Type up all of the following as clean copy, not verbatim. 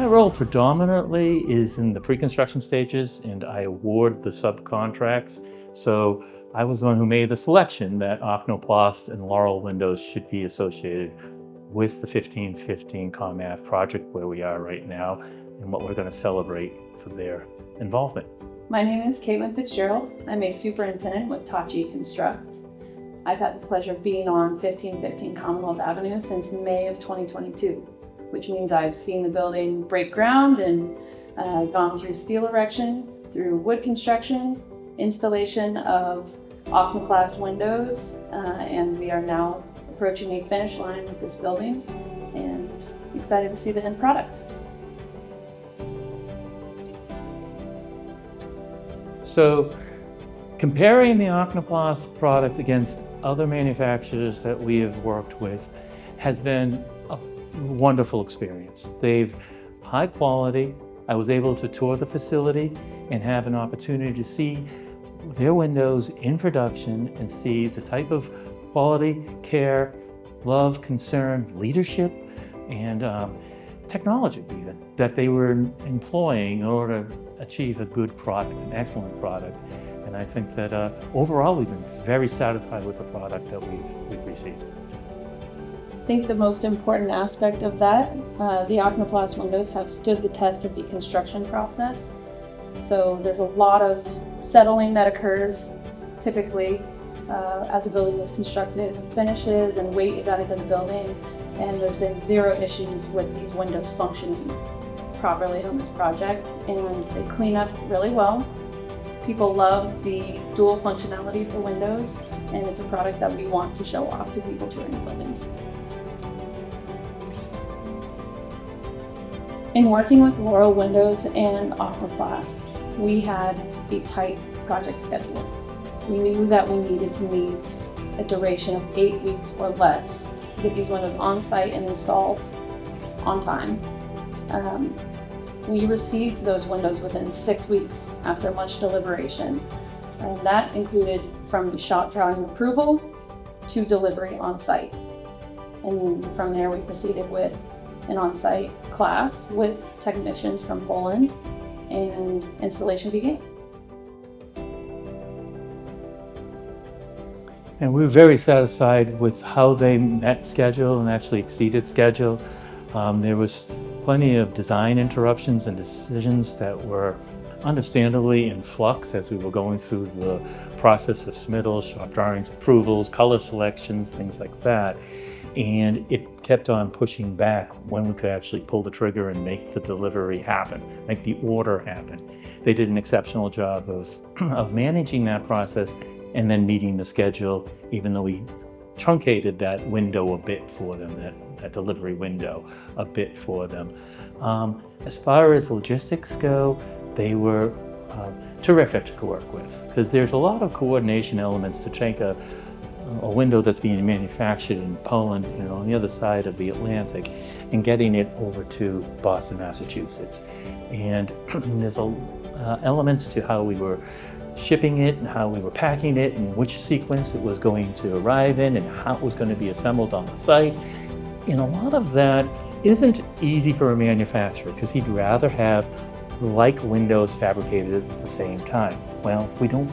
My role predominantly is in the pre-construction stages, and I award the subcontracts. So I was the one who made the selection that OKNOPLAST and Laurel windows should be associated with the 1515 ComAv project where we are right now and what we're going to celebrate for their involvement. My name is Fitzgerald. I'm a superintendent with Tocci Construct. I've had the pleasure of being on 1515 Commonwealth Avenue since May of 2022, which means I've seen the building break ground and gone through steel erection, through wood construction, installation of OKNOPLAST windows, and we are now approaching a finish line with this building and excited to see the end product. So comparing the OKNOPLAST product against other manufacturers that we have worked with has been a wonderful experience. They've high quality. I was able to tour the facility and have an opportunity to see their windows in production and see the type of quality, care, love, concern, leadership, and technology even that they were employing in order to achieve a good product, an excellent product. And I think that overall we've been very satisfied with the product that we've received. I think the most important aspect of that, the OKNOPLAST windows have stood the test of the construction process. So there's a lot of settling that occurs typically as a building is constructed, finishes and weight is added to the building, and there's been zero issues with these windows functioning properly on this project, and they clean up really well. People love the dual functionality for windows, and it's a product that we want to show off to people touring the buildings. In working with Laurel Windows and OKNOPLAST, we had a tight project schedule. We knew that we needed to meet a duration of 8 weeks or less to get these windows on site and installed on time. We received those windows within 6 weeks after much deliberation, and that included from the shop drawing approval to delivery on site. And from there we proceeded with an on-site class with technicians from Poland, and installation began. And we were very satisfied with how they met schedule and actually exceeded schedule. There was plenty of design interruptions and decisions that were understandably in flux as we were going through the process of submittals, shop drawings, approvals, color selections, things like that. And it kept on pushing back when we could actually pull the trigger and make the delivery happen, make the order happen. They did an exceptional job of managing that process and then meeting the schedule, even though we truncated that window a bit for them, that delivery window a bit for them. As far as logistics go, they were terrific to work with, because there's a lot of coordination elements to take a window that's being manufactured in Poland, on the other side of the Atlantic, and getting it over to Boston, Massachusetts. And there's elements to how we were shipping it and how we were packing it and which sequence it was going to arrive in and how it was going to be assembled on the site. And a lot of that isn't easy for a manufacturer, because he'd rather have like windows fabricated at the same time. Well, we don't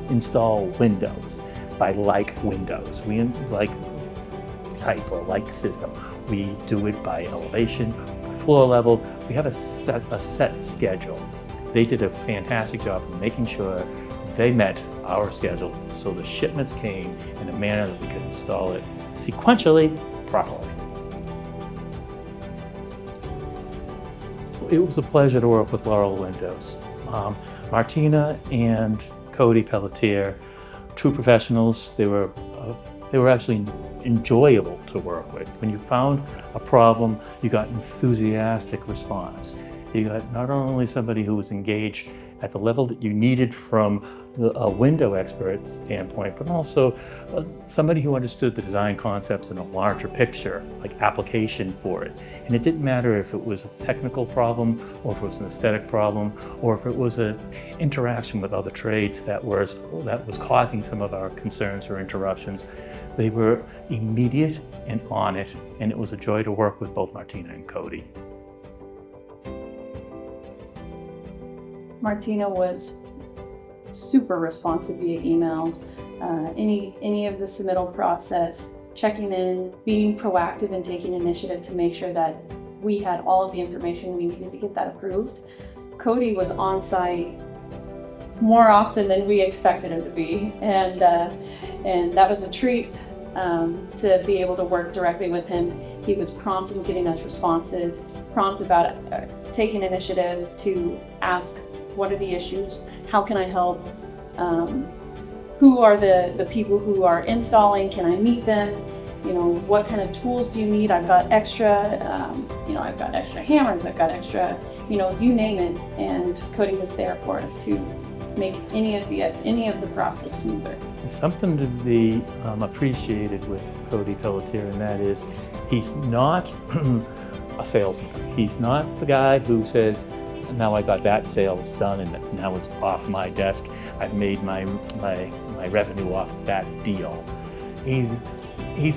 install windows by like windows. We like type or like system. We do it by elevation, by floor level. We have a set schedule. They did a fantastic job of making sure they met our schedule, so the shipments came in a manner that we could install it sequentially, properly. It was a pleasure to work with Laurel Windows. Martina and Cody Pelletier, true professionals. They were actually enjoyable to work with. When you found a problem, you got enthusiastic response. You got not only somebody who was engaged at the level that you needed from a window expert standpoint, but also somebody who understood the design concepts in a larger picture, like application for it. And it didn't matter if it was a technical problem, or if it was an aesthetic problem, or if it was an interaction with other trades that was causing some of our concerns or interruptions. They were immediate and on it, and it was a joy to work with both Martina and Cody. Martina was super responsive via email. Any of the submittal process, checking in, being proactive and taking initiative to make sure that we had all of the information we needed to get that approved. Cody was on site more often than we expected him to be, and that was a treat to be able to work directly with him. He was prompt in getting us responses, prompt about taking initiative to ask, what are the issues? How can I help? Who are the people who are installing? Can I meet them? You know, what kind of tools do you need? I've got extra, I've got extra hammers, I've got extra, you name it. And Cody was there for us to make any of the process smoother. There's something to be appreciated with Cody Pelletier, and that is he's not a salesman. He's not the guy who says, now I got that sales done and now it's off my desk. I've made my revenue off of that deal. He's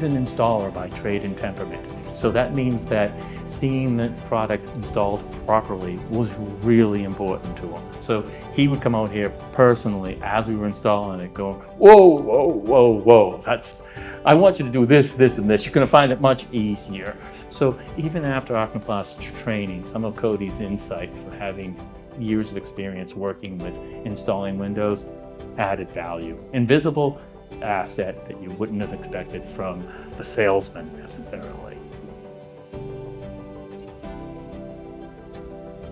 an installer by trade and temperament. So that means that seeing the product installed properly was really important to him. So he would come out here personally as we were installing it going, whoa, whoa, whoa, whoa, I want you to do this, this, and this. You're gonna find it much easier. So even after OKNOPLAST training, some of Cody's insight for having years of experience working with installing windows added value. Invisible asset that you wouldn't have expected from the salesman necessarily.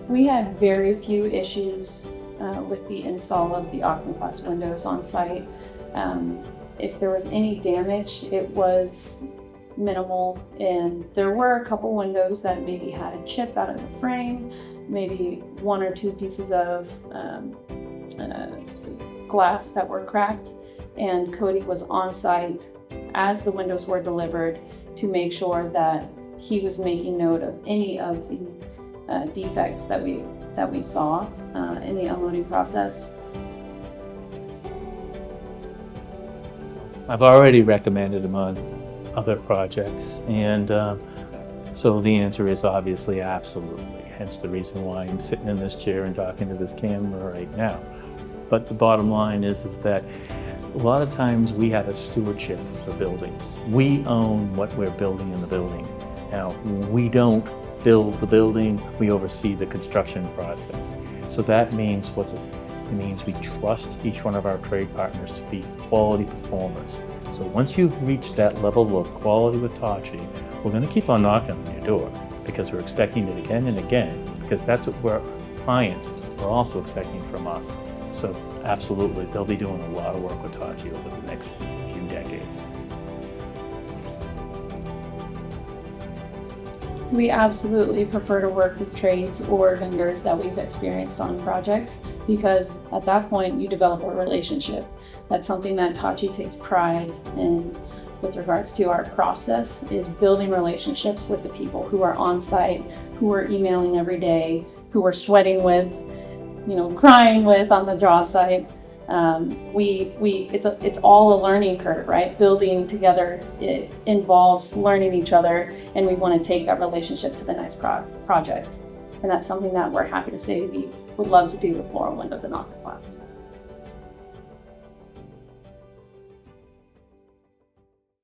We had very few issues with the install of the OKNOPLAST windows on site. If there was any damage, it was minimal, and there were a couple windows that maybe had a chip out of the frame, maybe one or two pieces of glass that were cracked, and Cody was on site as the windows were delivered to make sure that he was making note of any of the defects that we saw in the unloading process. I've already recommended him on other projects, and so the answer is obviously absolutely, hence the reason why I'm sitting in this chair and talking to this camera right now. But the bottom line is that a lot of times we have a stewardship for buildings. We own what we're building in the building. Now, we don't build the building, we oversee the construction process. So that means it means we trust each one of our trade partners to be quality performers. So once you've reached that level of quality with Tocci, we're going to keep on knocking on your door because we're expecting it again and again, because that's what our clients are also expecting from us. So absolutely, they'll be doing a lot of work with Tocci over the next few decades. We absolutely prefer to work with trades or vendors that we've experienced on projects, because at that point you develop a relationship. That's something that Tocci takes pride in with regards to our process, is building relationships with the people who are on site, who are emailing every day, who are sweating with, crying with on the job site. It's all a learning curve, right? Building together, it involves learning each other, and we want to take that relationship to the next project. And that's something that we're happy to say we would love to do with floral windows and OKNOPLAST.